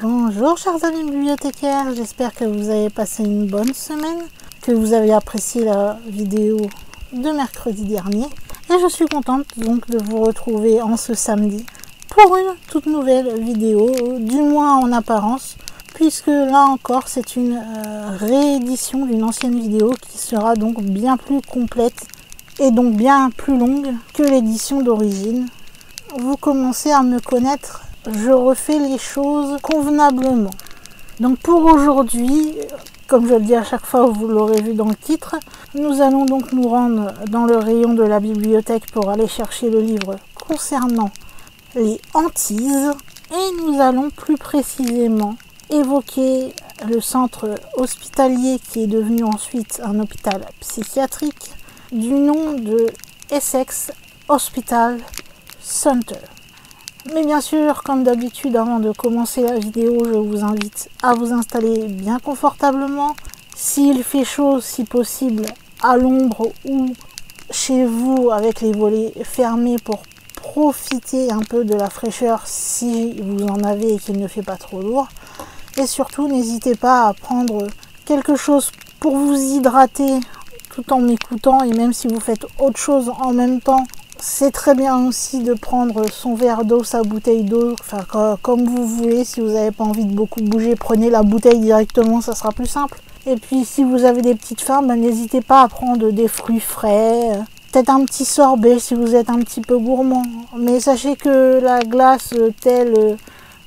Bonjour chers amis bibliothécaires, j'espère que vous avez passé une bonne semaine, que vous avez apprécié la vidéo de mercredi dernier. Et je suis contente donc de vous retrouver en ce samedi pour une toute nouvelle vidéo, du moins en apparence, puisque là encore c'est une réédition d'une ancienne vidéo qui sera donc bien plus complète et donc bien plus longue que l'édition d'origine. Vous commencez à me connaître, je refais les choses convenablement. Donc pour aujourd'hui, comme je le dis à chaque fois, vous l'aurez vu dans le titre, nous allons donc nous rendre dans le rayon de la bibliothèque pour aller chercher le livre concernant les hantises. Et nous allons plus précisément évoquer le centre hospitalier qui est devenu ensuite un hôpital psychiatrique du nom de Essex Hospital Center. Mais bien sûr, comme d'habitude, avant de commencer la vidéo, je vous invite à vous installer bien confortablement. S'il fait chaud, si possible, à l'ombre ou chez vous avec les volets fermés pour profiter un peu de la fraîcheur si vous en avez et qu'il ne fait pas trop lourd. Et surtout, n'hésitez pas à prendre quelque chose pour vous hydrater tout en m'écoutant, et même si vous faites autre chose en même temps, c'est très bien aussi de prendre son verre d'eau, sa bouteille d'eau, enfin comme vous voulez. Si vous n'avez pas envie de beaucoup bouger, prenez la bouteille directement, ça sera plus simple. Et puis si vous avez des petites faim, n'hésitez pas à prendre des fruits frais, peut-être un petit sorbet si vous êtes un petit peu gourmand. Mais sachez que la glace telle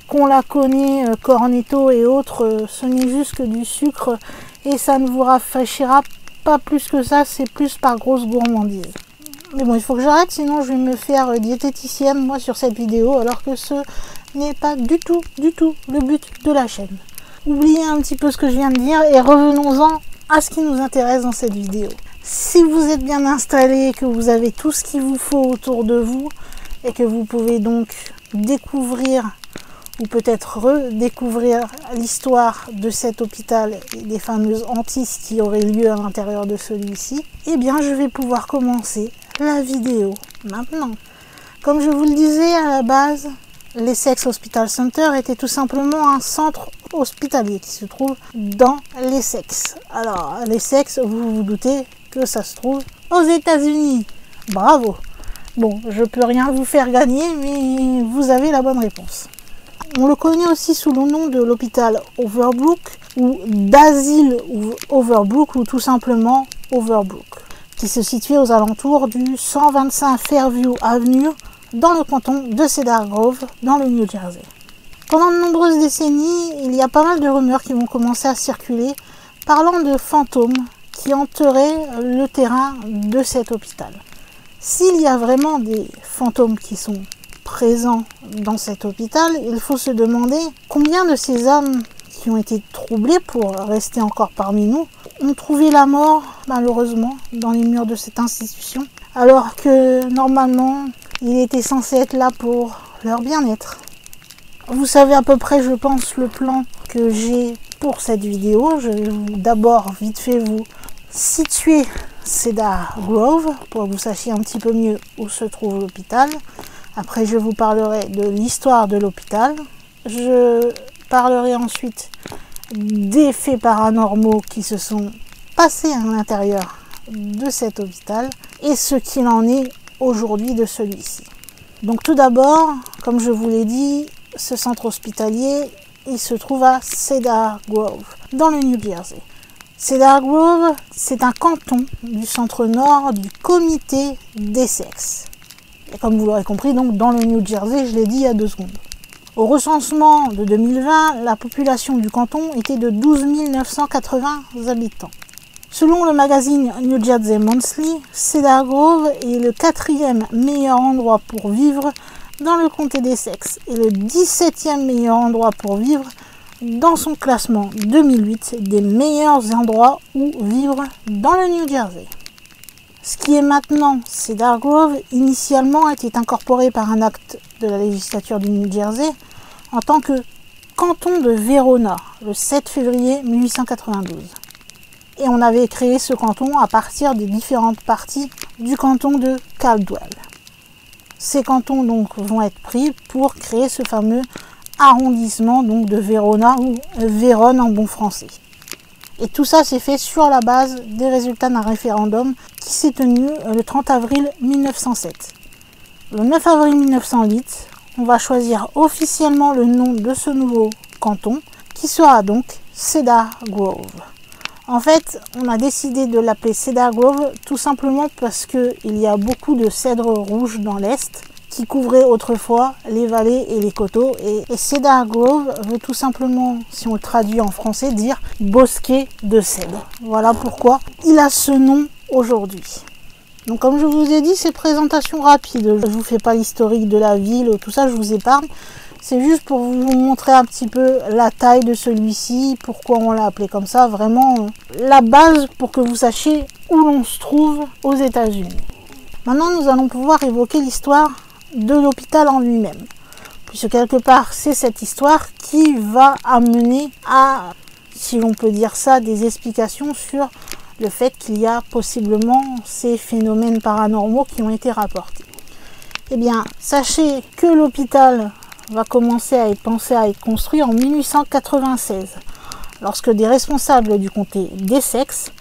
qu'on la connaît, cornetto et autres, ce n'est juste que du sucre et ça ne vous rafraîchira pas plus que ça, c'est plus par grosse gourmandise. Mais bon, il faut que j'arrête, sinon je vais me faire diététicienne, moi, sur cette vidéo, alors que ce n'est pas du tout le but de la chaîne. Oubliez un petit peu ce que je viens de dire et revenons-en à ce qui nous intéresse dans cette vidéo. Si vous êtes bien installé, que vous avez tout ce qu'il vous faut autour de vous, et que vous pouvez donc découvrir, ou peut-être redécouvrir l'histoire de cet hôpital et des fameuses hantises qui auraient lieu à l'intérieur de celui-ci, eh bien je vais pouvoir commencer la vidéo maintenant. Comme je vous le disais à la base, l'Essex Hospital Center était tout simplement un centre hospitalier qui se trouve dans l'Essex. Alors l'Essex, vous vous doutez que ça se trouve aux États-Unis. Bravo. Bon, je peux rien vous faire gagner, mais vous avez la bonne réponse. On le connaît aussi sous le nom de l'hôpital Overbrook ou d'asile Overbrook ou tout simplement Overbrook, qui se situait aux alentours du 125 Fairview Avenue dans le canton de Cedar Grove dans le New Jersey. Pendant de nombreuses décennies, il y a pas mal de rumeurs qui vont commencer à circuler parlant de fantômes qui hanteraient le terrain de cet hôpital. S'il y a vraiment des fantômes qui sont présents dans cet hôpital, il faut se demander combien de ces âmes qui ont été troublées pour rester encore parmi nous ont trouvé la mort, malheureusement, dans les murs de cette institution, alors que normalement il était censé être là pour leur bien-être. Vous savez à peu près, je pense, le plan que j'ai pour cette vidéo. Je vais d'abord vite fait vous situer Cedar Grove pour que vous sachiez un petit peu mieux où se trouve l'hôpital. Après, je vous parlerai de l'histoire de l'hôpital. Je parlerai ensuite des faits paranormaux qui se sont passés à l'intérieur de cet hôpital et ce qu'il en est aujourd'hui de celui-ci. Donc tout d'abord, comme je vous l'ai dit, ce centre hospitalier, il se trouve à Cedar Grove, dans le New Jersey. Cedar Grove, c'est un canton du centre-nord du comté d'Essex. Et comme vous l'aurez compris, donc dans le New Jersey, je l'ai dit il y a 2 secondes. Au recensement de 2020, la population du canton était de 12 980 habitants. Selon le magazine New Jersey Monthly, Cedar Grove est le 4e meilleur endroit pour vivre dans le comté d'Essex et le 17e meilleur endroit pour vivre dans son classement 2008 des meilleurs endroits où vivre dans le New Jersey. Ce qui est maintenant Cedar Grove, initialement était incorporé par un acte de la législature du New Jersey en tant que canton de Verona le 7 février 1892. Et on avait créé ce canton à partir des différentes parties du canton de Caldwell. Ces cantons donc vont être pris pour créer ce fameux arrondissement donc de Verona ou Vérone en bon français. Et tout ça s'est fait sur la base des résultats d'un référendum qui s'est tenu le 30 avril 1907. Le 9 avril 1908, on va choisir officiellement le nom de ce nouveau canton qui sera donc Cedar Grove. En fait, on a décidé de l'appeler Cedar Grove tout simplement parce qu'il y a beaucoup de cèdres rouges dans l'Est qui couvraient autrefois les vallées et les coteaux. Et Cedar Grove veut tout simplement, si on le traduit en français, dire bosquet de cèdres. Voilà pourquoi il a ce nom aujourd'hui. Donc comme je vous ai dit, c'est présentation rapide. Je ne vous fais pas l'historique de la ville, tout ça, je vous épargne. C'est juste pour vous montrer un petit peu la taille de celui-ci, pourquoi on l'a appelé comme ça, vraiment la base pour que vous sachiez où l'on se trouve aux États-Unis. Maintenant, nous allons pouvoir évoquer l'histoire de l'hôpital en lui-même, puisque quelque part, c'est cette histoire qui va amener à, si l'on peut dire ça, des explications sur le fait qu'il y a possiblement ces phénomènes paranormaux qui ont été rapportés. Eh bien, sachez que l'hôpital va commencer à être pensé à être construit en 1896, lorsque des responsables du comté d'Essex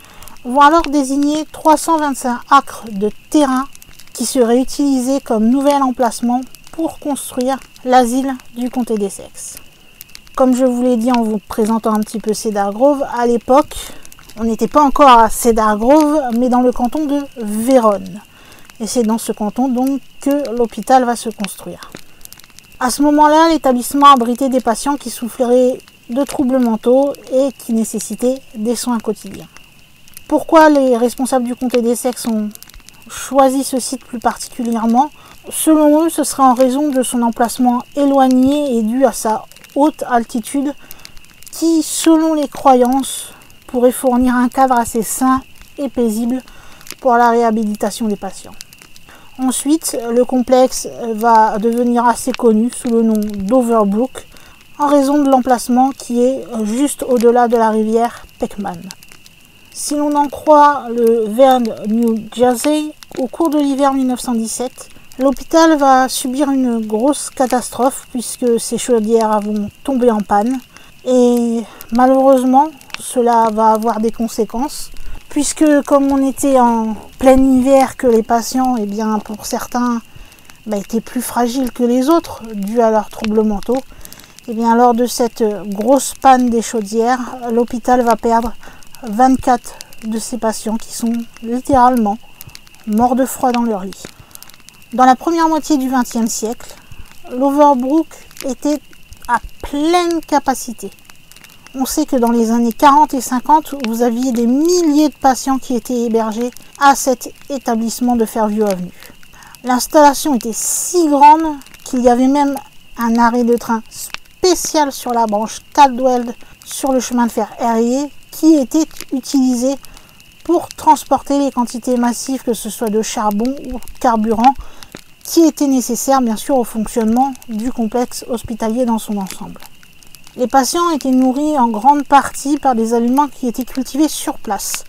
vont alors désigner 325 acres de terrain qui seraient utilisés comme nouvel emplacement pour construire l'asile du comté d'Essex. Comme je vous l'ai dit en vous présentant un petit peu Cedar Grove, à l'époque, on n'était pas encore à Cedar Grove, mais dans le canton de Vérone. Et c'est dans ce canton donc que l'hôpital va se construire. À ce moment-là, l'établissement abritait des patients qui souffraient de troubles mentaux et qui nécessitaient des soins quotidiens. Pourquoi les responsables du comté d'Essex ont choisi ce site plus particulièrement? Selon eux, ce serait en raison de son emplacement éloigné et dû à sa haute altitude qui, selon les croyances, pourrait fournir un cadre assez sain et paisible pour la réhabilitation des patients. Ensuite, le complexe va devenir assez connu sous le nom d'Overbrook en raison de l'emplacement qui est juste au-delà de la rivière Peckman. Si l'on en croit le Verne New Jersey, au cours de l'hiver 1917, l'hôpital va subir une grosse catastrophe puisque ses chaudières vont tomber en panne et malheureusement cela va avoir des conséquences. Puisque comme on était en plein hiver, que les patients, eh bien, pour certains, étaient plus fragiles que les autres, dû à leurs troubles mentaux, eh bien, lors de cette grosse panne des chaudières, l'hôpital va perdre 24 de ses patients qui sont littéralement morts de froid dans leur lit. Dans la première moitié du XXe siècle, l'Overbrook était à pleine capacité. On sait que dans les années 40 et 50, vous aviez des milliers de patients qui étaient hébergés à cet établissement de Fairview Avenue. L'installation était si grande qu'il y avait même un arrêt de train spécial sur la branche Caldwell sur le chemin de fer Erie qui était utilisé pour transporter les quantités massives, que ce soit de charbon ou de carburant, qui étaient nécessaires bien sûr au fonctionnement du complexe hospitalier dans son ensemble. Les patients étaient nourris en grande partie par des aliments qui étaient cultivés sur place,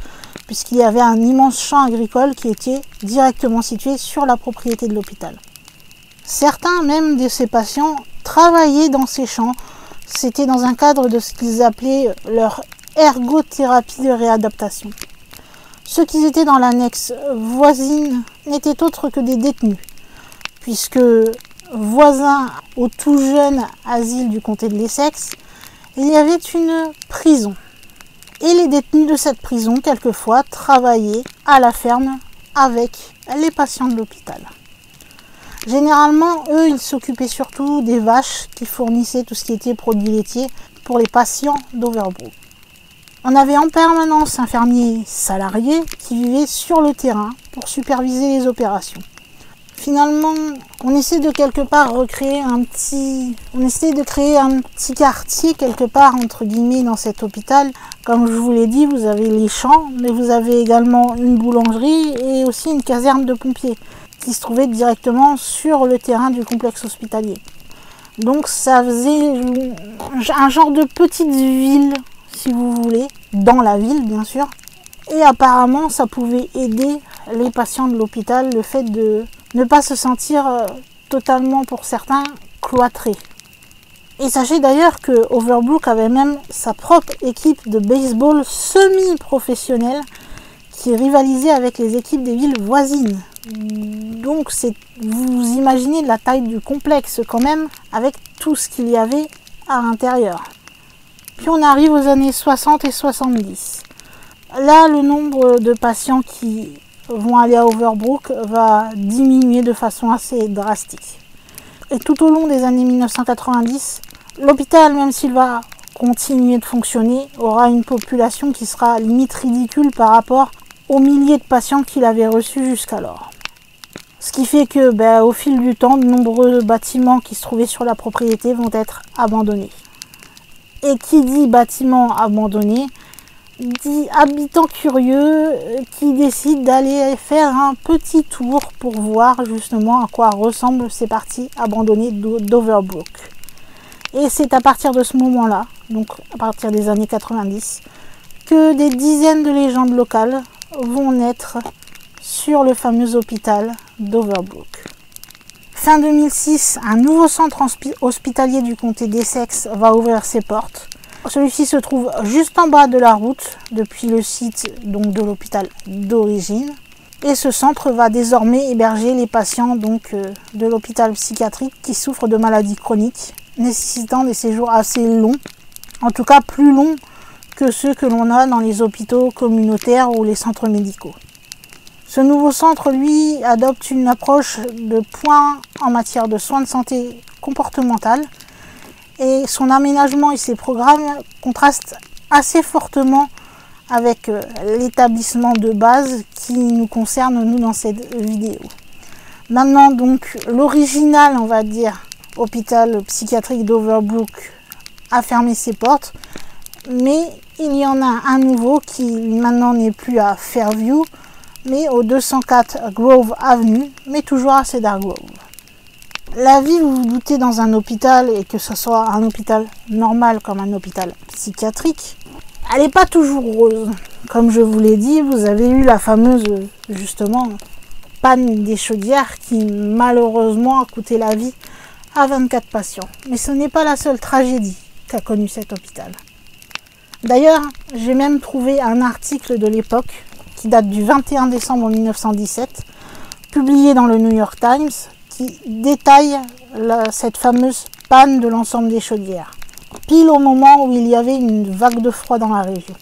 puisqu'il y avait un immense champ agricole qui était directement situé sur la propriété de l'hôpital. Certains même de ces patients travaillaient dans ces champs. C'était dans un cadre de ce qu'ils appelaient leur ergothérapie de réadaptation. Ceux qui étaient dans l'annexe voisine n'étaient autres que des détenus, puisque voisin au tout jeune asile du comté de l'Essex, il y avait une prison. Et les détenus de cette prison, quelquefois, travaillaient à la ferme avec les patients de l'hôpital. Généralement, eux, ils s'occupaient surtout des vaches qui fournissaient tout ce qui était produits laitiers pour les patients d'Overbrook. On avait en permanence un fermier salarié qui vivait sur le terrain pour superviser les opérations. Finalement, on essaie de quelque part créer un petit quartier quelque part entre guillemets dans cet hôpital. Comme je vous l'ai dit, vous avez les champs, mais vous avez également une boulangerie et aussi une caserne de pompiers qui se trouvait directement sur le terrain du complexe hospitalier. Donc ça faisait un genre de petite ville, si vous voulez, dans la ville bien sûr. Et apparemment, ça pouvait aider les patients de l'hôpital, le fait de ne pas se sentir totalement, pour certains, cloîtrés. Et sachez d'ailleurs que Overbrook avait même sa propre équipe de baseball semi-professionnelle qui rivalisait avec les équipes des villes voisines. Donc vous imaginez la taille du complexe quand même, avec tout ce qu'il y avait à l'intérieur. Puis on arrive aux années 60 et 70. Là, le nombre de patients qui vont aller à Overbrook va diminuer de façon assez drastique. Et tout au long des années 1990, l'hôpital, même s'il va continuer de fonctionner, aura une population qui sera limite ridicule par rapport aux milliers de patients qu'il avait reçus jusqu'alors. Ce qui fait que, au fil du temps, de nombreux bâtiments qui se trouvaient sur la propriété vont être abandonnés. Et qui dit bâtiment abandonné, dit habitants curieux qui décident d'aller faire un petit tour pour voir justement à quoi ressemblent ces parties abandonnées d'Overbrook. Et c'est à partir de ce moment-là, donc à partir des années 90, que des dizaines de légendes locales vont naître sur le fameux hôpital d'Overbrook. Fin 2006, un nouveau centre hospitalier du comté d'Essex va ouvrir ses portes. Celui-ci se trouve juste en bas de la route, depuis le site donc, de l'hôpital d'origine. Et ce centre va désormais héberger les patients de l'hôpital psychiatrique qui souffrent de maladies chroniques, nécessitant des séjours assez longs, en tout cas plus longs que ceux que l'on a dans les hôpitaux communautaires ou les centres médicaux. Ce nouveau centre, lui, adopte une approche de pointe en matière de soins de santé comportementale et son aménagement et ses programmes contrastent assez fortement avec l'établissement de base qui nous concerne, nous, dans cette vidéo. Maintenant, donc, l'original, on va dire, hôpital psychiatrique d'Overbrook a fermé ses portes, mais il y en a un nouveau qui maintenant n'est plus à Fairview, mais au 204 Grove Avenue, mais toujours à Cedar Grove. La vie, vous vous doutez, dans un hôpital, et que ce soit un hôpital normal comme un hôpital psychiatrique, elle n'est pas toujours rose. Comme je vous l'ai dit, vous avez eu la fameuse, justement, panne des chaudières qui, malheureusement, a coûté la vie à 24 patients. Mais ce n'est pas la seule tragédie qu'a connue cet hôpital. D'ailleurs, j'ai même trouvé un article de l'époque qui date du 21 décembre 1917, publié dans le New York Times, qui détaille cette fameuse panne de l'ensemble des chaudières, pile au moment où il y avait une vague de froid dans la région.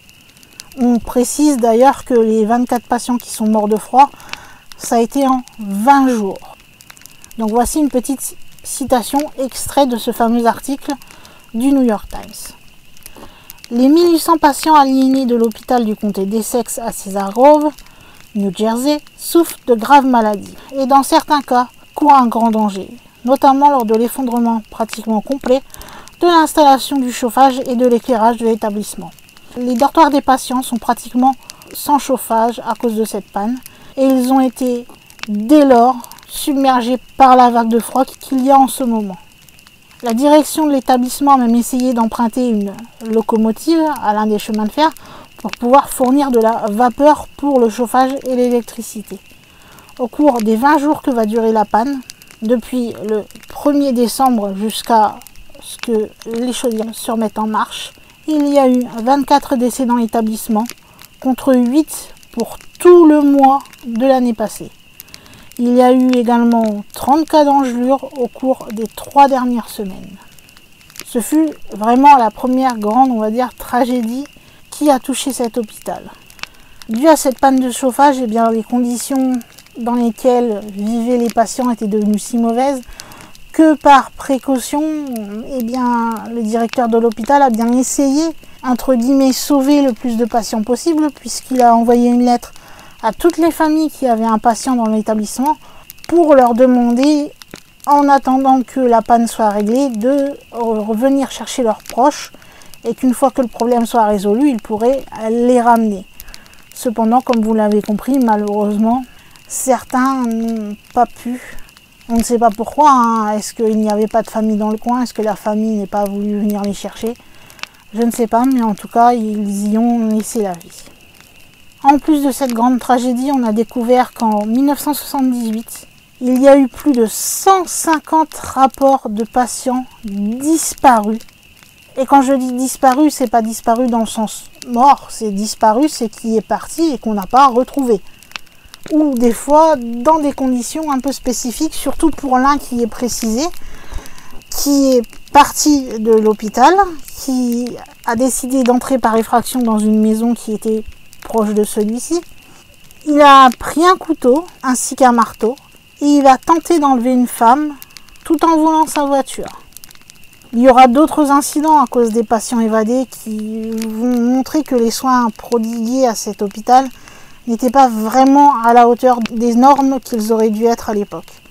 On précise d'ailleurs que les 24 patients qui sont morts de froid, ça a été en 20 jours. Donc voici une petite citation extrait de ce fameux article du New York Times. Les 1800 patients aliénés de l'hôpital du comté d'Essex à Cedar Grove, New Jersey, souffrent de graves maladies et dans certains cas courent un grand danger, notamment lors de l'effondrement pratiquement complet de l'installation du chauffage et de l'éclairage de l'établissement. Les dortoirs des patients sont pratiquement sans chauffage à cause de cette panne et ils ont été dès lors submergés par la vague de froid qu'il y a en ce moment. La direction de l'établissement a même essayé d'emprunter une locomotive à l'un des chemins de fer pour pouvoir fournir de la vapeur pour le chauffage et l'électricité. Au cours des 20 jours que va durer la panne, depuis le 1er décembre jusqu'à ce que les chaudières se remettent en marche, il y a eu 24 décès dans l'établissement, contre 8 pour tout le mois de l'année passée. Il y a eu également 30 cas d'engelure au cours des 3 dernières semaines. Ce fut vraiment la première grande, on va dire, tragédie qui a touché cet hôpital. Dû à cette panne de chauffage, eh bien, les conditions dans lesquelles vivaient les patients étaient devenues si mauvaises que par précaution, eh bien, le directeur de l'hôpital a bien essayé, entre guillemets, sauver le plus de patients possible, puisqu'il a envoyé une lettre à toutes les familles qui avaient un patient dans l'établissement pour leur demander, en attendant que la panne soit réglée, de revenir chercher leurs proches et qu'une fois que le problème soit résolu, ils pourraient les ramener. Cependant, comme vous l'avez compris, malheureusement, certains n'ont pas pu. On ne sait pas pourquoi, hein. Est-ce qu'il n'y avait pas de famille dans le coin? Est-ce que la famille n'a pas voulu venir les chercher? Je ne sais pas, mais en tout cas, ils y ont laissé la vie. En plus de cette grande tragédie, on a découvert qu'en 1978, il y a eu plus de 150 rapports de patients disparus. Et quand je dis disparu, c'est pas disparu dans le sens mort, c'est disparu, c'est qui est parti et qu'on n'a pas retrouvé. Ou des fois dans des conditions un peu spécifiques, surtout pour l'un qui est précisé, qui est parti de l'hôpital, qui a décidé d'entrer par effraction dans une maison qui était proche de celui-ci. Il a pris un couteau ainsi qu'un marteau et il a tenté d'enlever une femme tout en volant sa voiture. Il y aura d'autres incidents à cause des patients évadés qui vont montrer que les soins prodigués à cet hôpital n'étaient pas vraiment à la hauteur des normes qu'ils auraient dû être à l'époque.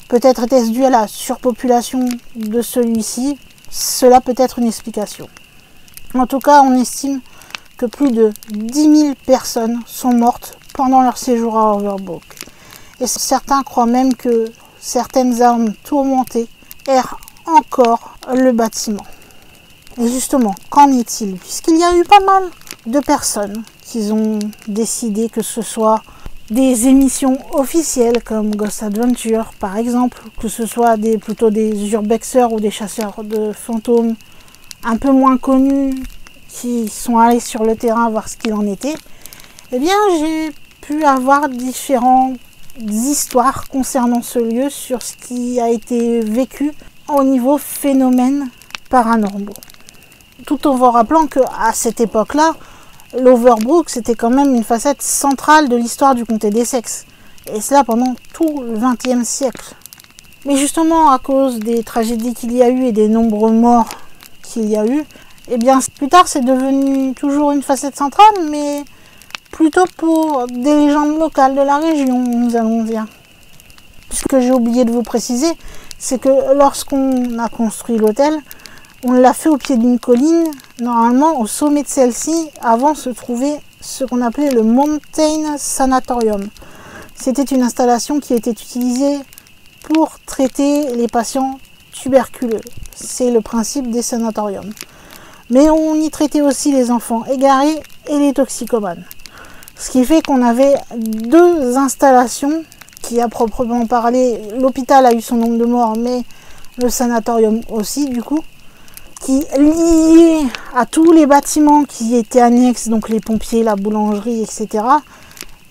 Peut-être était-ce dû à la surpopulation de celui-ci, cela peut être une explication. En tout cas, on estime que plus de 10 000 personnes sont mortes pendant leur séjour à Overbrook. Et certains croient même que certaines armes tourmentées errent encore le bâtiment. Et justement, qu'en est-il? Puisqu'il y a eu pas mal de personnes qui ont décidé que ce soit des émissions officielles comme Ghost Adventure par exemple, que ce soit plutôt des urbexeurs ou des chasseurs de fantômes un peu moins connus qui sont allés sur le terrain voir ce qu'il en était, eh bien j'ai pu avoir différentes histoires concernant ce lieu sur ce qui a été vécu au niveau phénomène paranormaux. Tout en vous rappelant qu'à cette époque-là, l'Overbrook, c'était quand même une facette centrale de l'histoire du comté d'Essex. Et cela pendant tout le XXe siècle. Mais justement, à cause des tragédies qu'il y a eu et des nombreux morts qu'il y a eu, eh bien, plus tard, c'est devenu toujours une facette centrale, mais plutôt pour des légendes locales de la région, nous allons dire. Ce que j'ai oublié de vous préciser, c'est que lorsqu'on a construit l'hôtel, on l'a fait au pied d'une colline. Normalement, au sommet de celle-ci, avant se trouvait ce qu'on appelait le Mountain Sanatorium. C'était une installation qui était utilisée pour traiter les patients tuberculeux. C'est le principe des sanatoriums. Mais on y traitait aussi les enfants égarés et les toxicomanes. Ce qui fait qu'on avait deux installations qui, à proprement parler, l'hôpital a eu son nombre de morts, mais le sanatorium aussi, du coup, qui, liés à tous les bâtiments qui étaient annexes, donc les pompiers, la boulangerie, etc.,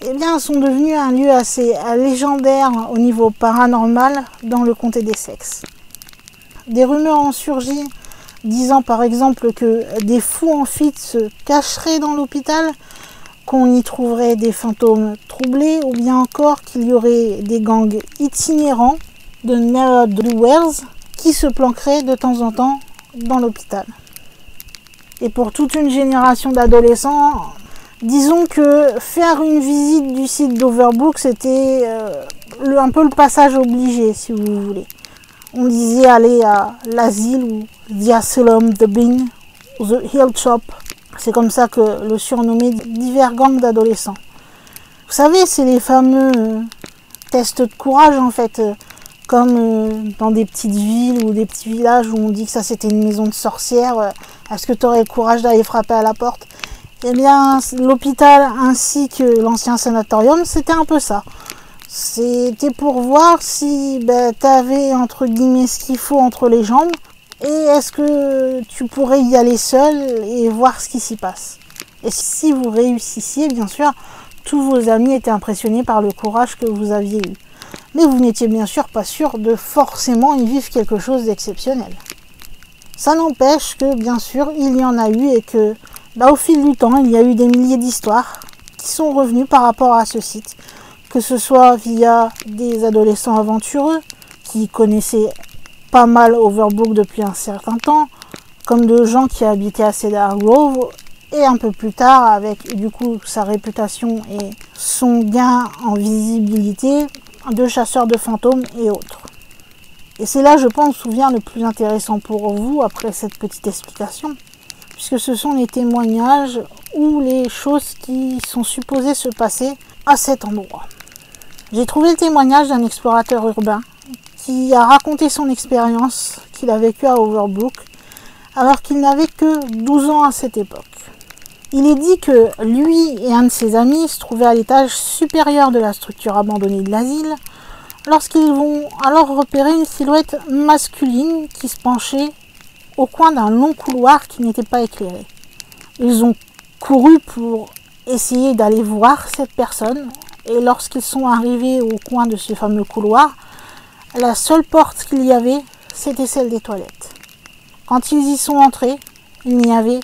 eh bien, sont devenus un lieu assez légendaire au niveau paranormal dans le comté d'Essex. Des rumeurs ont surgi disant par exemple que des fous en fuite se cacheraient dans l'hôpital, qu'on y trouverait des fantômes troublés, ou bien encore qu'il y aurait des gangs itinérants de ne'er-do-wells qui se planqueraient de temps en temps dans l'hôpital. Et pour toute une génération d'adolescents, disons que faire une visite du site d'Overbrook, c'était un peu le passage obligé, si vous voulez. On disait aller à l'asile ou The Asylum, The Bin, ou The Hilltop. C'est comme ça que le surnommaient divers gangs d'adolescents. Vous savez, c'est les fameux tests de courage en fait, comme dans des petites villes ou des petits villages où on dit que ça c'était une maison de sorcières. Est-ce que tu aurais le courage d'aller frapper à la porte? Eh bien, l'hôpital ainsi que l'ancien sanatorium, c'était un peu ça. C'était pour voir si tu avais entre guillemets ce qu'il faut entre les jambes et est-ce que tu pourrais y aller seul et voir ce qui s'y passe. Et si vous réussissiez, bien sûr, tous vos amis étaient impressionnés par le courage que vous aviez eu. Mais vous n'étiez bien sûr pas sûr de forcément y vivre quelque chose d'exceptionnel. Ça n'empêche que, bien sûr, il y en a eu et que, au fil du temps, il y a eu des milliers d'histoires qui sont revenues par rapport à ce site. Que ce soit via des adolescents aventureux qui connaissaient pas mal Overbrook depuis un certain temps, comme de gens qui habitaient à Cedar Grove, et un peu plus tard, avec du coup sa réputation et son gain en visibilité, de chasseurs de fantômes et autres. Et c'est là, je pense, où vient le plus intéressant pour vous, après cette petite explication, puisque ce sont les témoignages ou les choses qui sont supposées se passer à cet endroit. J'ai trouvé le témoignage d'un explorateur urbain qui a raconté son expérience qu'il a vécue à Overbrook alors qu'il n'avait que 12 ans à cette époque. Il est dit que lui et un de ses amis se trouvaient à l'étage supérieur de la structure abandonnée de l'asile lorsqu'ils vont alors repérer une silhouette masculine qui se penchait au coin d'un long couloir qui n'était pas éclairé. Ils ont couru pour essayer d'aller voir cette personne et lorsqu'ils sont arrivés au coin de ce fameux couloir, la seule porte qu'il y avait, c'était celle des toilettes. Quand ils y sont entrés, il n'y avait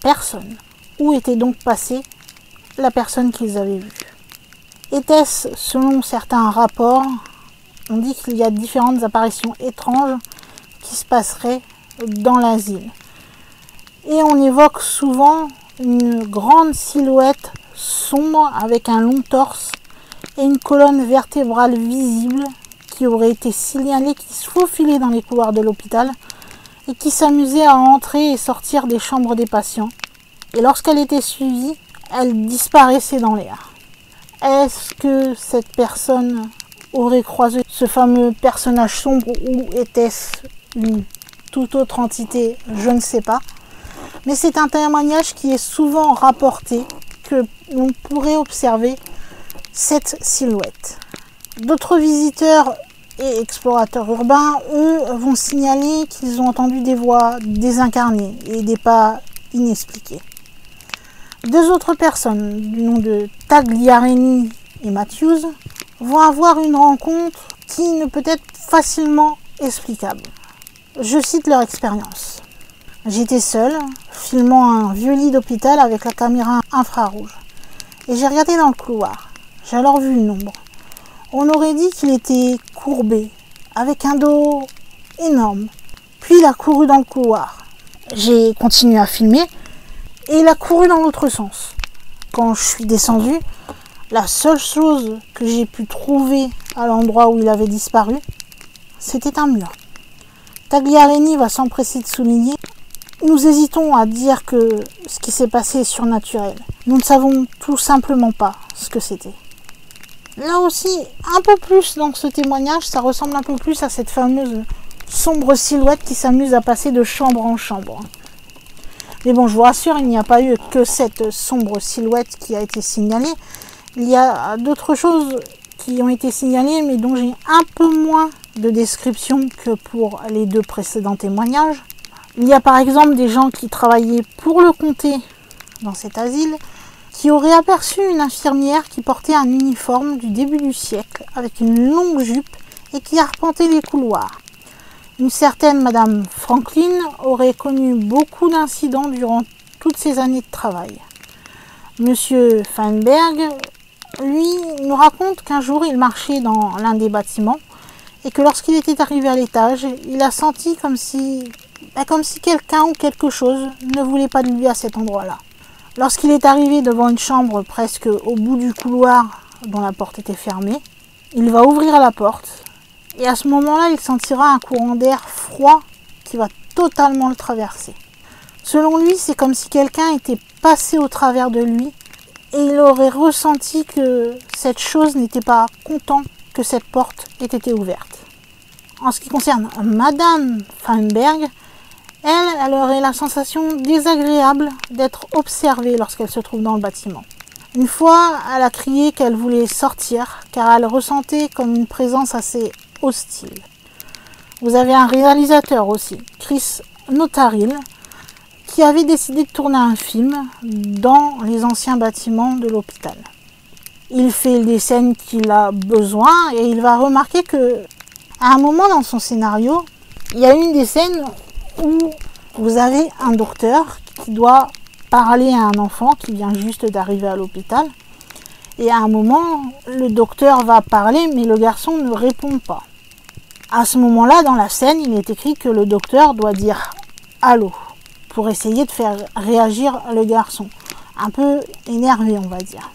personne. Où était donc passée la personne qu'ils avaient vue? Était-ce, selon certains rapports, on dit qu'il y a différentes apparitions étranges qui se passeraient dans l'asile. Et on évoque souvent une grande silhouette sombre avec un long torse et une colonne vertébrale visible qui aurait été signalée, qui se faufilait dans les couloirs de l'hôpital et qui s'amusait à entrer et sortir des chambres des patients. Et lorsqu'elle était suivie, elle disparaissait dans l'air. Est-ce que cette personne aurait croisé ce fameux personnage sombre ou était-ce une toute autre entité? Je ne sais pas. Mais c'est un témoignage qui est souvent rapporté, que l'on pourrait observer cette silhouette. D'autres visiteurs et explorateurs urbains, eux, vont signaler qu'ils ont entendu des voix désincarnées et des pas inexpliqués. Deux autres personnes, du nom de Tagliarini et Matthews, vont avoir une rencontre qui ne peut être facilement explicable. Je cite leur expérience. J'étais seule, filmant un vieux lit d'hôpital avec la caméra infrarouge. Et j'ai regardé dans le couloir. J'ai alors vu une ombre. On aurait dit qu'il était courbé, avec un dos énorme. Puis il a couru dans le couloir. J'ai continué à filmer et il a couru dans l'autre sens. Quand je suis descendue, la seule chose que j'ai pu trouver à l'endroit où il avait disparu, c'était un mur. Tagliarini va s'empresser de souligner: nous hésitons à dire que ce qui s'est passé est surnaturel. Nous ne savons tout simplement pas ce que c'était. Là aussi, un peu plus dans ce témoignage, ça ressemble un peu plus à cette fameuse sombre silhouette qui s'amuse à passer de chambre en chambre. Mais bon, je vous rassure, il n'y a pas eu que cette sombre silhouette qui a été signalée. Il y a d'autres choses qui ont été signalées, mais dont j'ai un peu moins de description que pour les deux précédents témoignages. Il y a par exemple des gens qui travaillaient pour le comté dans cet asile, qui auraient aperçu une infirmière qui portait un uniforme du début du siècle, avec une longue jupe et qui arpentait les couloirs. Une certaine Madame Franklin aurait connu beaucoup d'incidents durant toutes ces années de travail. Monsieur Feinberg, lui, nous raconte qu'un jour il marchait dans l'un des bâtiments et que lorsqu'il était arrivé à l'étage, il a senti comme si quelqu'un ou quelque chose ne voulait pas de lui à cet endroit-là. Lorsqu'il est arrivé devant une chambre presque au bout du couloir dont la porte était fermée, il va ouvrir la porte et à ce moment-là, il sentira un courant d'air froid qui va totalement le traverser. Selon lui, c'est comme si quelqu'un était passé au travers de lui et il aurait ressenti que cette chose n'était pas content que cette porte ait été ouverte. En ce qui concerne Madame Feinberg, elle aurait la sensation désagréable d'être observée lorsqu'elle se trouve dans le bâtiment. Une fois, elle a crié qu'elle voulait sortir car elle ressentait comme une présence assez hostile. Vous avez un réalisateur aussi, Chris Notaril, qui avait décidé de tourner un film dans les anciens bâtiments de l'hôpital. Il fait les scènes qu'il a besoin et il va remarquer que à un moment dans son scénario, il y a une des scènes où vous avez un docteur qui doit parler à un enfant qui vient juste d'arriver à l'hôpital. Et à un moment, le docteur va parler, mais le garçon ne répond pas. À ce moment-là, dans la scène, il est écrit que le docteur doit dire « Allô » pour essayer de faire réagir le garçon. Un peu énervé, on va dire.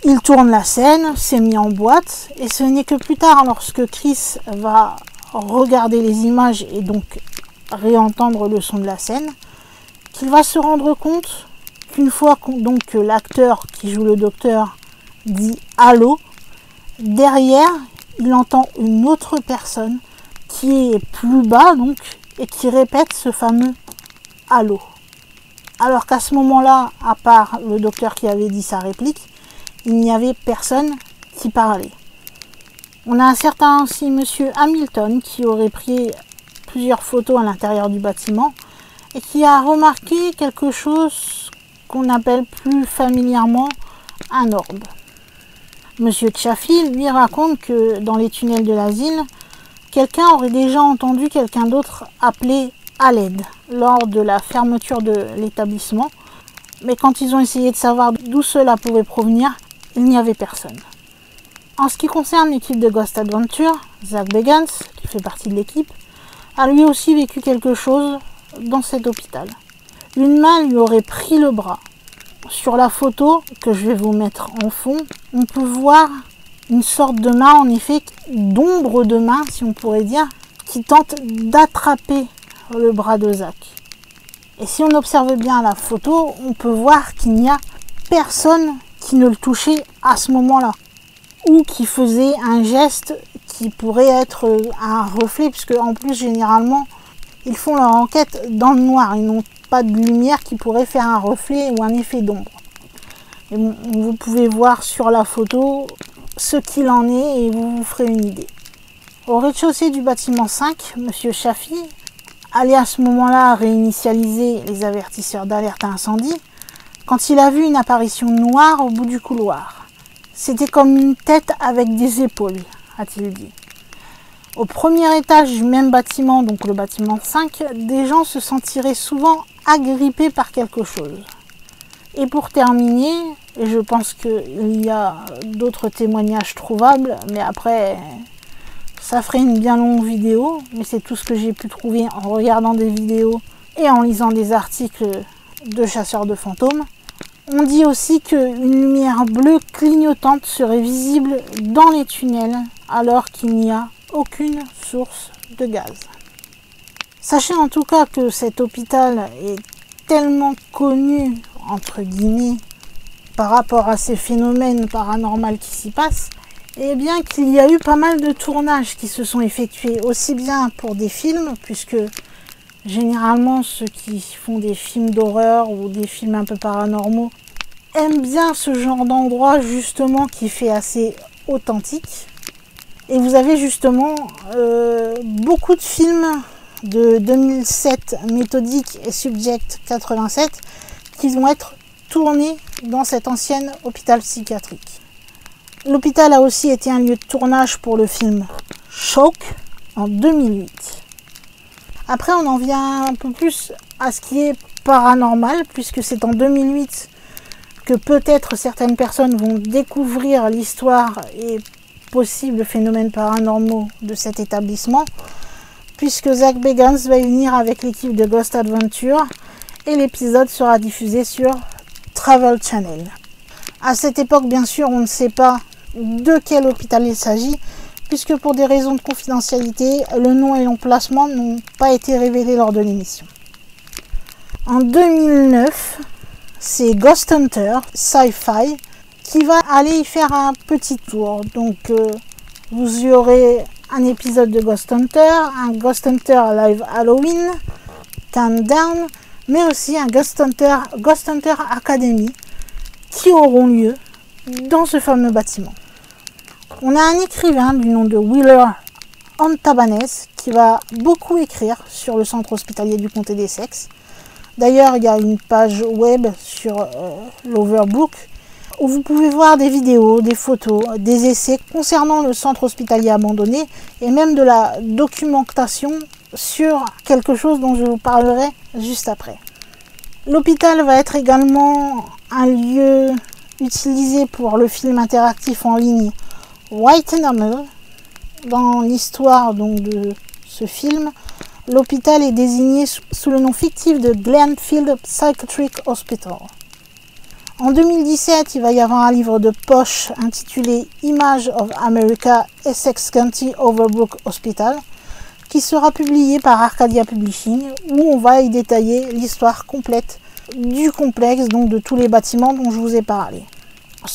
Il tourne la scène, c'est mis en boîte, et ce n'est que plus tard, lorsque Chris va regarder les images et donc réentendre le son de la scène, qu'il va se rendre compte qu'une fois que l'acteur qui joue le docteur dit « Allô », derrière, il entend une autre personne qui est plus bas donc, et qui répète ce fameux « Allô ». Alors qu'à ce moment-là, à part le docteur qui avait dit sa réplique, il n'y avait personne qui parlait. On a un certain aussi monsieur Hamilton qui aurait pris plusieurs photos à l'intérieur du bâtiment et qui a remarqué quelque chose qu'on appelle plus familièrement un orbe. Monsieur Chaffee lui raconte que dans les tunnels de l'asile, quelqu'un aurait déjà entendu quelqu'un d'autre appeler à l'aide lors de la fermeture de l'établissement, mais quand ils ont essayé de savoir d'où cela pouvait provenir, il n'y avait personne. En ce qui concerne l'équipe de Ghost Adventure, Zach Bagans, qui fait partie de l'équipe, a lui aussi vécu quelque chose dans cet hôpital. Une main lui aurait pris le bras. Sur la photo que je vais vous mettre en fond, on peut voir une sorte de main, en effet, d'ombre de main, si on pourrait dire, qui tente d'attraper le bras de Zach. Et si on observe bien la photo, on peut voir qu'il n'y a personne qui ne le touchait à ce moment-là, ou qui faisait un geste qui pourrait être un reflet, puisque en plus, généralement, ils font leur enquête dans le noir, ils n'ont pas de lumière qui pourrait faire un reflet ou un effet d'ombre. Et bon, vous pouvez voir sur la photo ce qu'il en est et vous vous ferez une idée. Au rez-de-chaussée du bâtiment 5, monsieur Chaffee allait à ce moment-là réinitialiser les avertisseurs d'alerte à incendie quand il a vu une apparition noire au bout du couloir. C'était comme une tête avec des épaules, a-t-il dit. Au premier étage du même bâtiment, donc le bâtiment 5, des gens se sentiraient souvent agrippés par quelque chose. Et pour terminer, et je pense qu'il y a d'autres témoignages trouvables, mais après, ça ferait une bien longue vidéo, mais c'est tout ce que j'ai pu trouver en regardant des vidéos et en lisant des articles de chasseurs de fantômes. On dit aussi qu'une lumière bleue clignotante serait visible dans les tunnels alors qu'il n'y a aucune source de gaz. Sachez en tout cas que cet hôpital est tellement connu, entre guillemets, par rapport à ces phénomènes paranormaux qui s'y passent, et bien qu'il y a eu pas mal de tournages qui se sont effectués, aussi bien pour des films, puisque généralement ceux qui font des films d'horreur ou des films un peu paranormaux aiment bien ce genre d'endroit justement qui fait assez authentique. Et vous avez justement beaucoup de films de 2007, Méthodique et Subject 87, qui vont être tournés dans cet ancien hôpital psychiatrique. L'hôpital a aussi été un lieu de tournage pour le film Shock en 2008. Après, on en vient un peu plus à ce qui est paranormal, puisque c'est en 2008 que peut-être certaines personnes vont découvrir l'histoire et possibles phénomènes paranormaux de cet établissement, puisque Zach Bagans va unir avec l'équipe de Ghost Adventure et l'épisode sera diffusé sur Travel Channel. À cette époque, bien sûr, on ne sait pas de quel hôpital il s'agit, puisque pour des raisons de confidentialité, le nom et l'emplacement n'ont pas été révélés lors de l'émission. En 2009, c'est Ghost Hunter Sci-Fi qui va aller y faire un petit tour. Donc vous y aurez un épisode de Ghost Hunter, un Ghost Hunter Live Halloween, Countdown, mais aussi un Ghost Hunter Academy qui auront lieu dans ce fameux bâtiment. On a un écrivain du nom de Wheeler Antabanes qui va beaucoup écrire sur le centre hospitalier du comté d'Essex. D'ailleurs, il y a une page web sur l'Overbook où vous pouvez voir des vidéos, des photos, des essais concernant le centre hospitalier abandonné et même de la documentation sur quelque chose dont je vous parlerai juste après. L'hôpital va être également un lieu utilisé pour le film interactif en ligne White Enamel. Dans l'histoire donc de ce film, l'hôpital est désigné sous le nom fictif de Glenfield Psychiatric Hospital. En 2017, il va y avoir un livre de poche intitulé Image of America Essex County Overbrook Hospital qui sera publié par Arcadia Publishing, où on va y détailler l'histoire complète du complexe, donc de tous les bâtiments dont je vous ai parlé.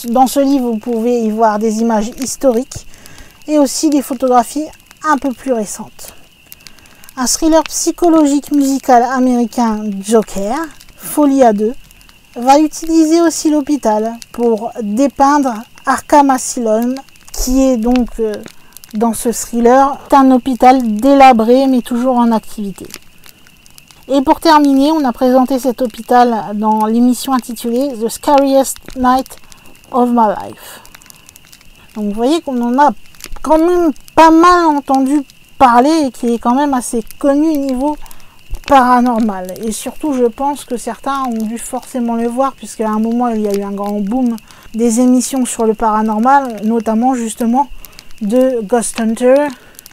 Dans ce livre, vous pouvez y voir des images historiques et aussi des photographies un peu plus récentes. Un thriller psychologique musical américain, Joker, Folie à deux, va utiliser aussi l'hôpital pour dépeindre Arkham Asylum, qui est donc dans ce thriller est un hôpital délabré mais toujours en activité. Et pour terminer, on a présenté cet hôpital dans l'émission intitulée The Scariest Night of My Life. Donc vous voyez qu'on en a quand même pas mal entendu parler et qui est quand même assez connu niveau paranormal. Et surtout, je pense que certains ont dû forcément le voir, puisqu'à un moment, il y a eu un grand boom des émissions sur le paranormal, notamment justement de Ghost Hunter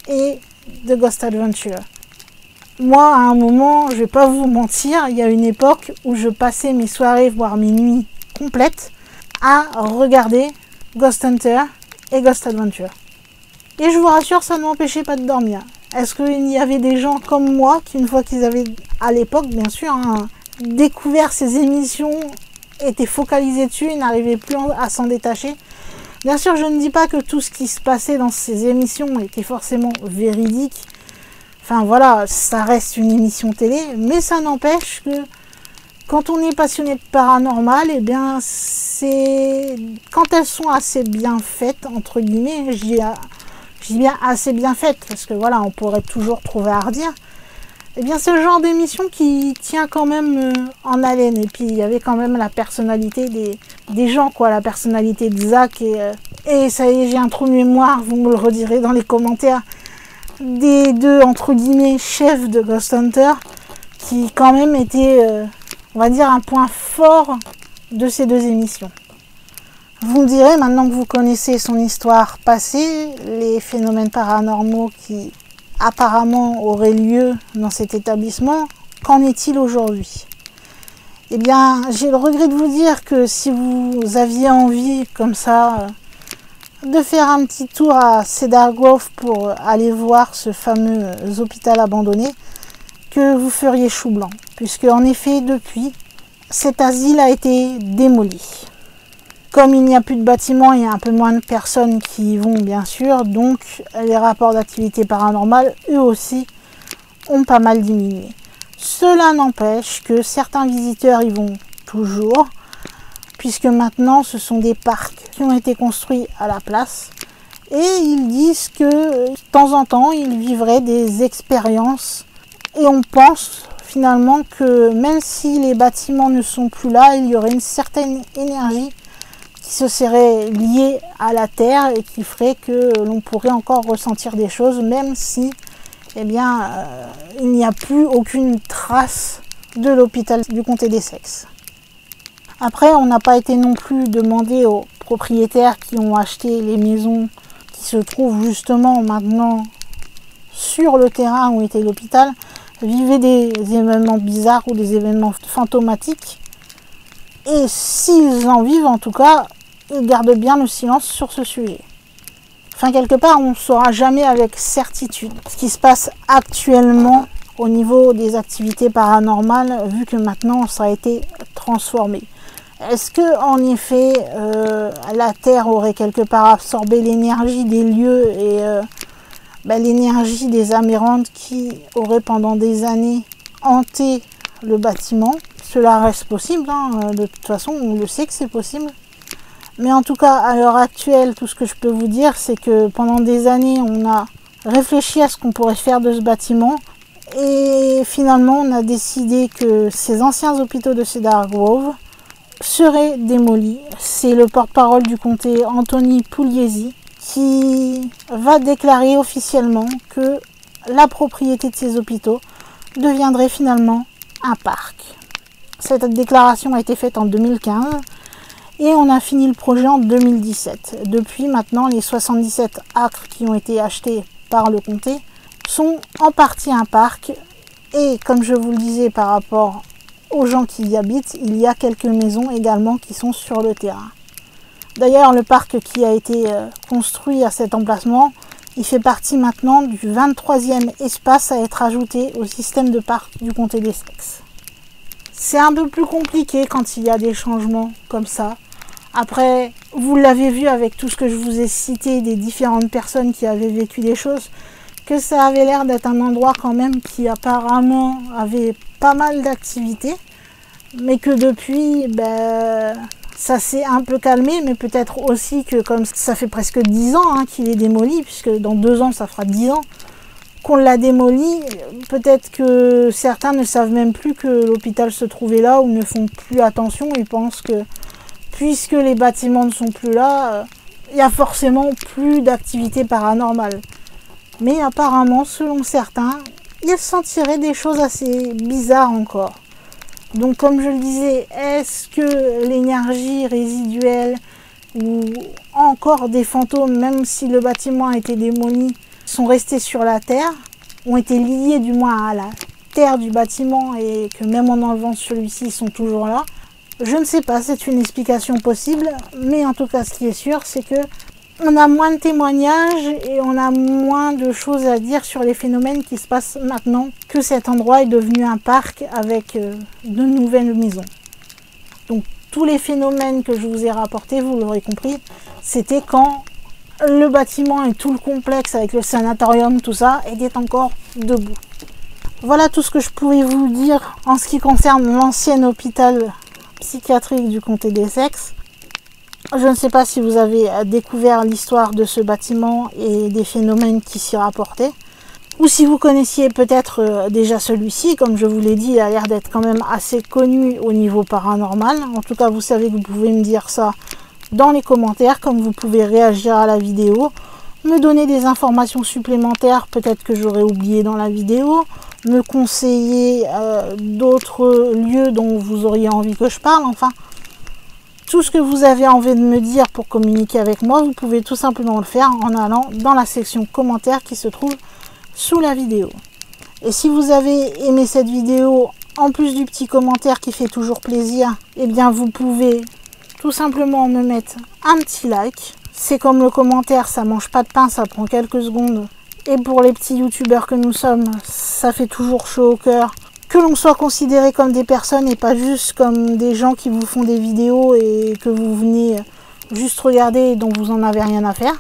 et de Ghost Adventure. Moi, à un moment, je vais pas vous mentir, il y a une époque où je passais mes soirées, voire mes nuits complètes, à regarder Ghost Hunter et Ghost Adventure. Et je vous rassure, ça ne m'empêchait pas de dormir. Est-ce qu'il y avait des gens comme moi qui, une fois qu'ils avaient, à l'époque bien sûr, découvert ces émissions, étaient focalisés dessus et n'arrivaient plus à s'en détacher? Bien sûr, je ne dis pas que tout ce qui se passait dans ces émissions était forcément véridique. Enfin voilà, ça reste une émission télé, mais ça n'empêche que quand on est passionné de paranormal, eh bien c'est quand elles sont assez bien faites, entre guillemets, je dis bien assez bien faites, parce que voilà, on pourrait toujours trouver à redire, eh bien c'est le genre d'émission qui tient quand même en haleine. Et puis il y avait quand même la personnalité des gens, quoi, la personnalité de Zach, et ça y est, j'ai un trou de mémoire, vous me le redirez dans les commentaires, des deux, entre guillemets, chefs de Ghost Hunter, qui quand même étaient, on va dire, un point fort de ces deux émissions. Vous me direz, maintenant que vous connaissez son histoire passée, les phénomènes paranormaux qui apparemment auraient lieu dans cet établissement, qu'en est-il aujourd'hui? Eh bien, j'ai le regret de vous dire que si vous aviez envie, comme ça, de faire un petit tour à Cedar Grove pour aller voir ce fameux hôpital abandonné, que vous feriez chou blanc, puisque en effet, depuis, cet asile a été démoli. Comme il n'y a plus de bâtiments, il y a un peu moins de personnes qui y vont, bien sûr, donc les rapports d'activité paranormale, eux aussi, ont pas mal diminué. Cela n'empêche que certains visiteurs y vont toujours, puisque maintenant ce sont des parcs qui ont été construits à la place, et ils disent que de temps en temps, ils vivraient des expériences, et on pense finalement que même si les bâtiments ne sont plus là, il y aurait une certaine énergie qui se serait lié à la terre et qui ferait que l'on pourrait encore ressentir des choses, même si eh bien, il n'y a plus aucune trace de l'hôpital du comté d'Essex. Après, on n'a pas été non plus demandé aux propriétaires qui ont acheté les maisons qui se trouvent justement maintenant sur le terrain où était l'hôpital, vivaient des événements bizarres ou des événements fantomatiques. Et s'ils en vivent, en tout cas, ils gardent bien le silence sur ce sujet. Enfin, quelque part, on ne saura jamais avec certitude ce qui se passe actuellement au niveau des activités paranormales, vu que maintenant, ça a été transformé. Est-ce que, en effet, la Terre aurait quelque part absorbé l'énergie des lieux et l'énergie des amérantes qui auraient pendant des années hanté le bâtiment? Cela reste possible, hein. De toute façon, on le sait que c'est possible. Mais en tout cas, à l'heure actuelle, tout ce que je peux vous dire, c'est que pendant des années, on a réfléchi à ce qu'on pourrait faire de ce bâtiment. Et finalement, on a décidé que ces anciens hôpitaux de Cedar Grove seraient démolis. C'est le porte-parole du comté, Anthony Pugliese, qui va déclarer officiellement que la propriété de ces hôpitaux deviendrait finalement un parc. Cette déclaration a été faite en 2015 et on a fini le projet en 2017. Depuis maintenant, les 77 acres qui ont été achetés par le comté sont en partie un parc. Et comme je vous le disais par rapport aux gens qui y habitent, il y a quelques maisons également qui sont sur le terrain. D'ailleurs, le parc qui a été construit à cet emplacement, il fait partie maintenant du 23e espace à être ajouté au système de parc du comté d'Essex. C'est un peu plus compliqué quand il y a des changements comme ça. Après, vous l'avez vu avec tout ce que je vous ai cité des différentes personnes qui avaient vécu des choses, que ça avait l'air d'être un endroit quand même qui apparemment avait pas mal d'activités, mais que depuis, ça s'est un peu calmé, mais peut-être aussi que comme ça fait presque 10 ans qu'il est démoli, puisque dans 2 ans ça fera 10 ans qu'on l'a démoli, peut-être que certains ne savent même plus que l'hôpital se trouvait là ou ne font plus attention. Ils pensent que puisque les bâtiments ne sont plus là, il y a forcément plus d'activité paranormale. Mais apparemment, selon certains, ils sentiraient des choses assez bizarres encore. Donc comme je le disais, est-ce que l'énergie résiduelle ou encore des fantômes, même si le bâtiment a été démoli, sont restés sur la terre, ont été liés du moins à la terre du bâtiment et que même en enlevant celui-ci, ils sont toujours là? Je ne sais pas, c'est une explication possible, mais en tout cas, ce qui est sûr, c'est que on a moins de témoignages et on a moins de choses à dire sur les phénomènes qui se passent maintenant que cet endroit est devenu un parc avec de nouvelles maisons. Donc tous les phénomènes que je vous ai rapportés, vous l'aurez compris, c'était quand le bâtiment et tout le complexe avec le sanatorium, tout ça, était encore debout. Voilà tout ce que je pouvais vous dire en ce qui concerne l'ancien hôpital psychiatrique du comté d'Essex. Je ne sais pas si vous avez découvert l'histoire de ce bâtiment et des phénomènes qui s'y rapportaient, ou si vous connaissiez peut-être déjà celui-ci. Comme je vous l'ai dit, il a l'air d'être quand même assez connu au niveau paranormal. En tout cas, vous savez que vous pouvez me dire ça dans les commentaires, comme vous pouvez réagir à la vidéo, me donner des informations supplémentaires, peut-être que j'aurais oublié dans la vidéo, me conseiller d'autres lieux dont vous auriez envie que je parle, enfin... Tout ce que vous avez envie de me dire pour communiquer avec moi, vous pouvez tout simplement le faire en allant dans la section commentaires qui se trouve sous la vidéo. Et si vous avez aimé cette vidéo, en plus du petit commentaire qui fait toujours plaisir, eh bien vous pouvez tout simplement me mettre un petit like. C'est comme le commentaire, ça mange pas de pain, ça prend quelques secondes. Et pour les petits youtubeurs que nous sommes, ça fait toujours chaud au cœur. Que l'on soit considéré comme des personnes et pas juste comme des gens qui vous font des vidéos et que vous venez juste regarder et dont vous en avez rien à faire.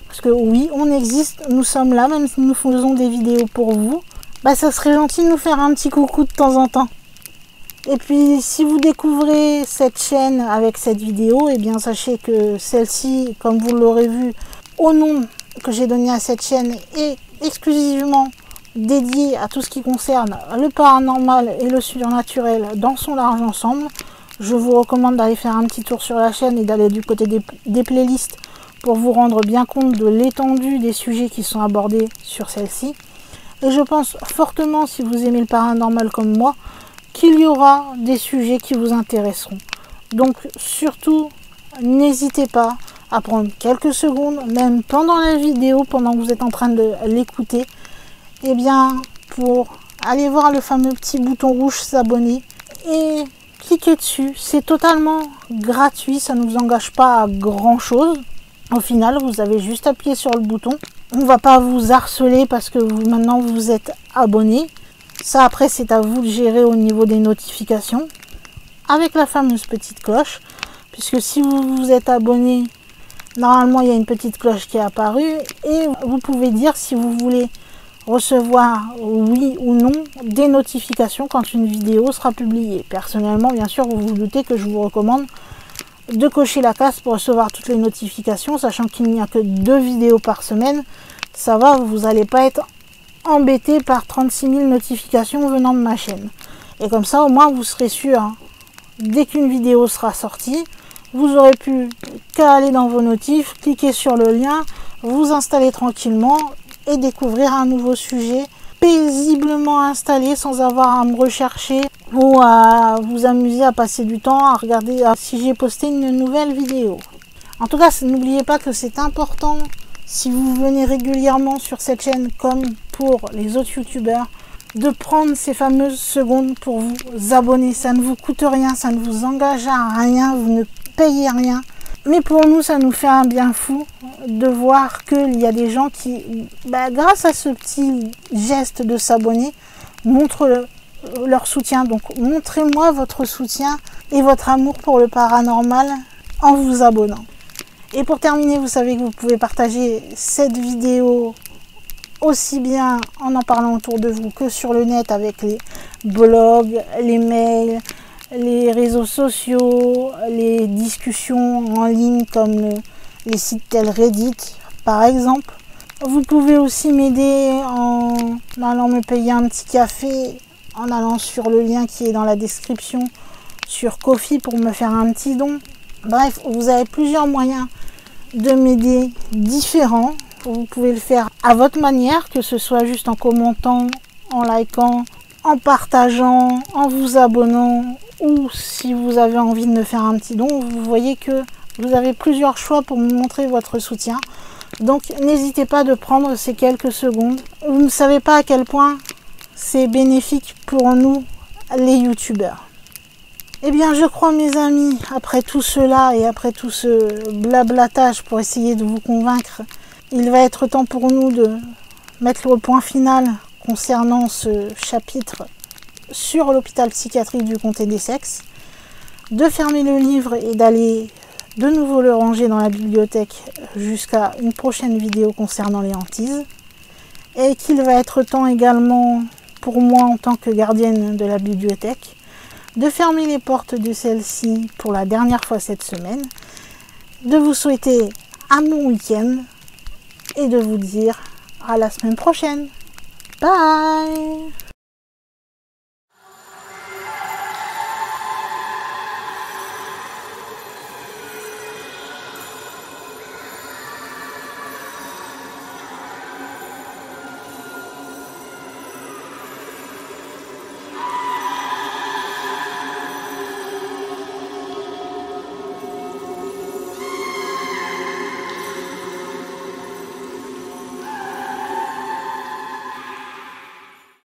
Parce que oui, on existe, nous sommes là, même si nous faisons des vidéos pour vous. Bah ça serait gentil de nous faire un petit coucou de temps en temps. Et puis si vous découvrez cette chaîne avec cette vidéo, eh bien sachez que celle-ci, comme vous l'aurez vu, au nom que j'ai donné à cette chaîne est exclusivement dédié à tout ce qui concerne le paranormal et le surnaturel dans son large ensemble. Je vous recommande d'aller faire un petit tour sur la chaîne et d'aller du côté des playlists pour vous rendre bien compte de l'étendue des sujets qui sont abordés sur celle-ci. Et je pense fortement, si vous aimez le paranormal comme moi, qu'il y aura des sujets qui vous intéresseront. Donc surtout, n'hésitez pas à prendre quelques secondes, même pendant la vidéo, pendant que vous êtes en train de l'écouter, eh bien, pour aller voir le fameux petit bouton rouge s'abonner et cliquer dessus. C'est totalement gratuit, ça ne vous engage pas à grand chose. Au final, vous avez juste appuyé sur le bouton. On ne va pas vous harceler parce que maintenant vous êtes abonné. Ça, après, c'est à vous de gérer au niveau des notifications avec la fameuse petite cloche. Puisque si vous vous êtes abonné, normalement, il y a une petite cloche qui est apparue et vous pouvez dire si vous voulez recevoir, oui ou non, des notifications quand une vidéo sera publiée. Personnellement, bien sûr, vous vous doutez que je vous recommande de cocher la case pour recevoir toutes les notifications, sachant qu'il n'y a que 2 vidéos par semaine. Ça va, vous n'allez pas être embêté par 36 000 notifications venant de ma chaîne. Et comme ça, au moins, vous serez sûr, dès qu'une vidéo sera sortie, vous aurez plus qu'à aller dans vos notifs, cliquer sur le lien, vous installer tranquillement et découvrir un nouveau sujet paisiblement installé sans avoir à me rechercher ou à vous amuser à passer du temps à regarder si j'ai posté une nouvelle vidéo. En tout cas, n'oubliez pas que c'est important, si vous venez régulièrement sur cette chaîne comme pour les autres youtubeurs, de prendre ces fameuses secondes pour vous abonner. Ça ne vous coûte rien, ça ne vous engage à rien, vous ne payez rien. Mais pour nous, ça nous fait un bien fou de voir qu'il y a des gens qui, grâce à ce petit geste de s'abonner, montrent leur soutien. Donc montrez-moi votre soutien et votre amour pour le paranormal en vous abonnant. Et pour terminer, vous savez que vous pouvez partager cette vidéo aussi bien en parlant autour de vous que sur le net avec les blogs, les mails, les réseaux sociaux, les discussions en ligne comme les sites tels Reddit par exemple. Vous pouvez aussi m'aider en allant me payer un petit café, en allant sur le lien qui est dans la description sur Ko-fi pour me faire un petit don. Bref, vous avez plusieurs moyens de m'aider différents. Vous pouvez le faire à votre manière, que ce soit juste en commentant, en likant, en partageant, en vous abonnant, ou si vous avez envie de me faire un petit don. Vous voyez que vous avez plusieurs choix pour me montrer votre soutien. Donc n'hésitez pas de prendre ces quelques secondes. Vous ne savez pas à quel point c'est bénéfique pour nous, les youtubeurs. Eh bien, je crois, mes amis, après tout cela et après tout ce blablatage pour essayer de vous convaincre, il va être temps pour nous de mettre le point final concernant ce chapitre sur l'hôpital psychiatrique du Comté d'Essex, de fermer le livre et d'aller de nouveau le ranger dans la bibliothèque jusqu'à une prochaine vidéo concernant les hantises, et qu'il va être temps également pour moi en tant que gardienne de la bibliothèque de fermer les portes de celle-ci pour la dernière fois cette semaine, de vous souhaiter un bon week-end et de vous dire à la semaine prochaine. Bye!